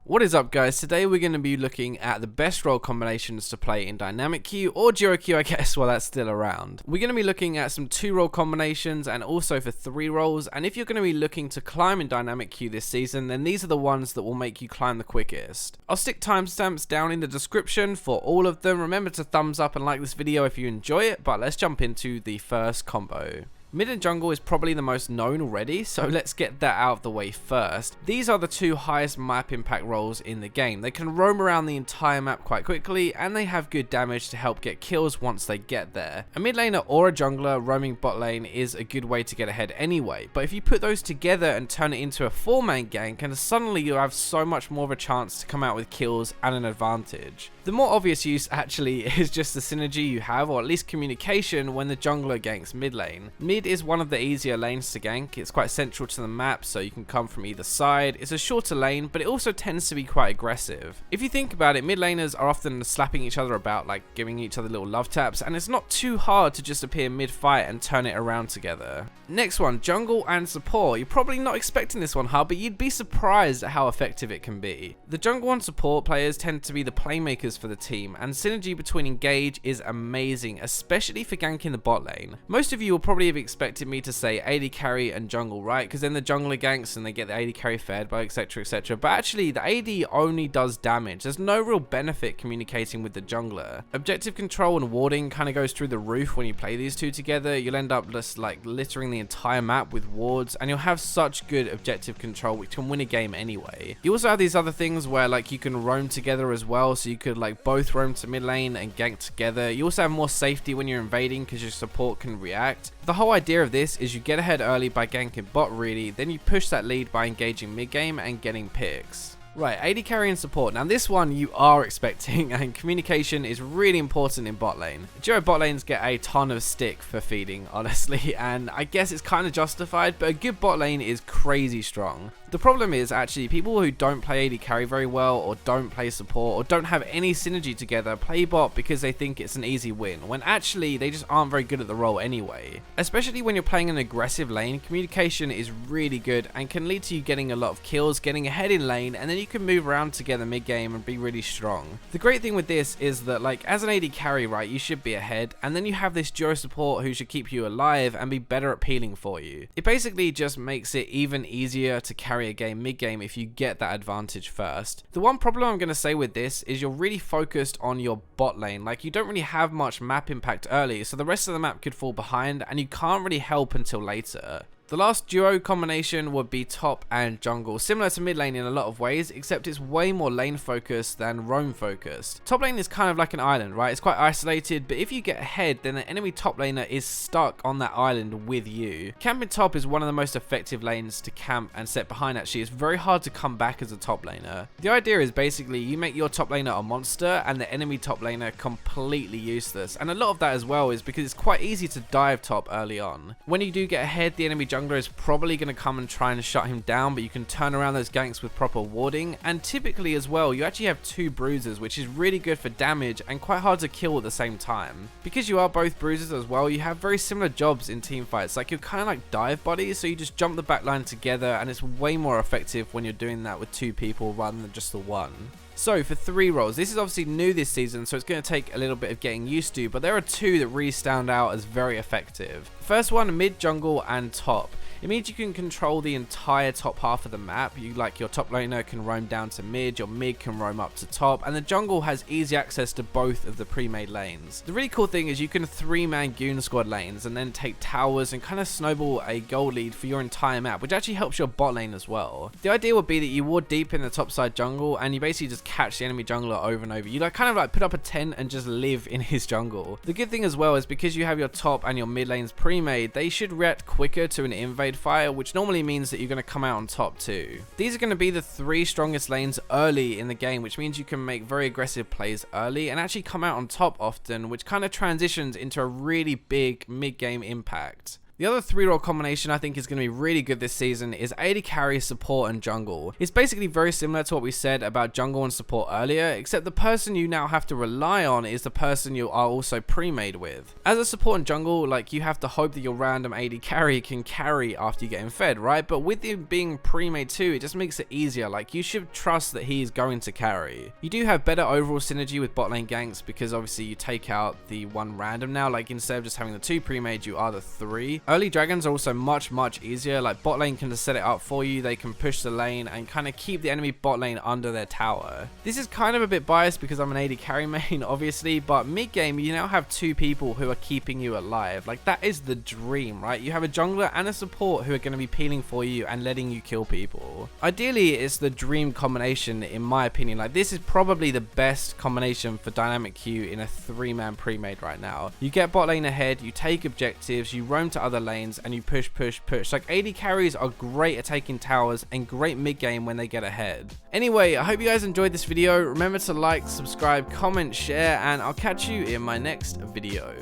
What is up, guys? Today we're going to be looking at the best role combinations to play in dynamic queue or duo queue, I guess, while that's still around. We're going to be looking at some 2-role combinations and also for 3 roles, and if you're going to be looking to climb in dynamic queue this season, then these are the ones that will make you climb the quickest. I'll stick timestamps down in the description for all of them. Remember to thumbs up and like this video if you enjoy it, but let's jump into the first combo. Mid and jungle is probably the most known already, so let's get that out of the way first. These are the 2 highest map impact roles in the game. They can roam around the entire map quite quickly, and they have good damage to help get kills once they get there. A mid laner or a jungler roaming bot lane is a good way to get ahead anyway, but if you put those together and turn it into a 4-man gank, and suddenly you have so much more of a chance to come out with kills and an advantage. The more obvious use actually is just the synergy you have, or at least communication, when the jungler ganks mid lane. Mid is one of the easier lanes to gank. It's quite central to the map, so you can come from either side. It's a shorter lane, but it also tends to be quite aggressive. If you think about it, mid laners are often slapping each other about, like giving each other little love taps, and it's not too hard to just appear mid fight and turn it around together. Next one, jungle and support. You're probably not expecting this one, but you'd be surprised at how effective it can be. The jungle and support players tend to be the playmakers for the team, and synergy between engage is amazing, especially for ganking the bot lane. Most of you will probably have expected me to say AD carry and jungle, right? Because then the jungler ganks and they get the AD carry fed by etc etc, but actually the AD only does damage. There's no real benefit communicating with the jungler. Objective control and warding kind of goes through the roof when you play these 2 together. You'll end up just like littering the entire map with wards, and you'll have such good objective control which can win a game anyway. You also have these other things where like you can roam together as well, so you could like both roam to mid lane and gank together. You also have more safety when you're invading because your support can react. The whole idea of this is you get ahead early by ganking bot really, then you push that lead by engaging mid game and getting picks. Right, AD carry and support. Now this one you are expecting, and communication is really important in bot lane. Duo bot lanes get a ton of stick for feeding, honestly, and I guess it's kind of justified, but a good bot lane is crazy strong. The problem is actually people who don't play AD carry very well, or don't play support, or don't have any synergy together play bot because they think it's an easy win, when actually they just aren't very good at the role anyway. Especially when you're playing an aggressive lane, communication is really good and can lead to you getting a lot of kills, getting ahead in lane, and then you can move around together mid game and be really strong. The great thing with this is that like as an AD carry, right, you should be ahead, and then you have this duo support who should keep you alive and be better at peeling for you. It basically just makes it even easier to carry a game mid game if you get that advantage first. The one problem I'm going to say with this is you're really focused on your bot lane. Like you don't really have much map impact early, so the rest of the map could fall behind and you can't really help until later. The last duo combination would be top and jungle, similar to mid lane in a lot of ways, except it's way more lane focused than roam focused. Top lane is kind of like an island, right? It's quite isolated, but if you get ahead, then the enemy top laner is stuck on that island with you. Camping top is one of the most effective lanes to camp and set behind actually. It's very hard to come back as a top laner. The idea is basically you make your top laner a monster and the enemy top laner completely useless, and a lot of that as well is because it's quite easy to dive top early on. When you do get ahead, the enemy jungler is probably going to come and try and shut him down, but you can turn around those ganks with proper warding, and typically as well you actually have 2 bruisers, which is really good for damage and quite hard to kill at the same time. Because you are both bruisers as well, you have very similar jobs in team fights. Like you're kind of like dive buddies, so you just jump the backline together, and it's way more effective when you're doing that with 2 people rather than just the 1. So for 3 roles, this is obviously new this season, so it's going to take a little bit of getting used to, but there are 2 that really stand out as very effective. First one, mid, jungle, and top. It means you can control the entire top half of the map. Your top laner can roam down to mid, your mid can roam up to top, and the jungle has easy access to both of the pre-made lanes. The really cool thing is you can 3-man goon squad lanes and then take towers and kind of snowball a gold lead for your entire map, which actually helps your bot lane as well. The idea would be that you ward deep in the top side jungle and you basically just catch the enemy jungler over and over. You kind of put up a tent and just live in his jungle. The good thing as well is because you have your top and your mid lanes pre-made, they should react quicker to an invade fire, which normally means that you're going to come out on top too. These are going to be the 3 strongest lanes early in the game, which means you can make very aggressive plays early and actually come out on top often, which kind of transitions into a really big mid-game impact. The other 3-role combination I think is going to be really good this season is AD carry, support, and jungle. It's basically very similar to what we said about jungle and support earlier, except the person you now have to rely on is the person you are also pre-made with. As a support and jungle, like, you have to hope that your random AD carry can carry after you get him fed, right? But with him being pre-made too, it just makes it easier. Like, you should trust that he is going to carry. You do have better overall synergy with bot lane ganks because obviously you take out the one random now. Like, instead of just having the 2 pre-made, you are the 3. Early dragons are also much easier. Like, bot lane can just set it up for you. They can push the lane and kind of keep the enemy bot lane under their tower. This is kind of a bit biased because I'm an AD carry main, obviously, but mid game you now have 2 people who are keeping you alive. Like, that is the dream, right? You have a jungler and a support who are going to be peeling for you and letting you kill people. Ideally, it's the dream combination in my opinion. Like, this is probably the best combination for dynamic Q in a 3-man pre-made right now. You get bot lane ahead, you take objectives, you roam to other lanes, and you push. Like, AD carries are great at taking towers and great mid game when they get ahead. Anyway, I hope you guys enjoyed this video. Remember to like, subscribe, comment, share, and I'll catch you in my next video.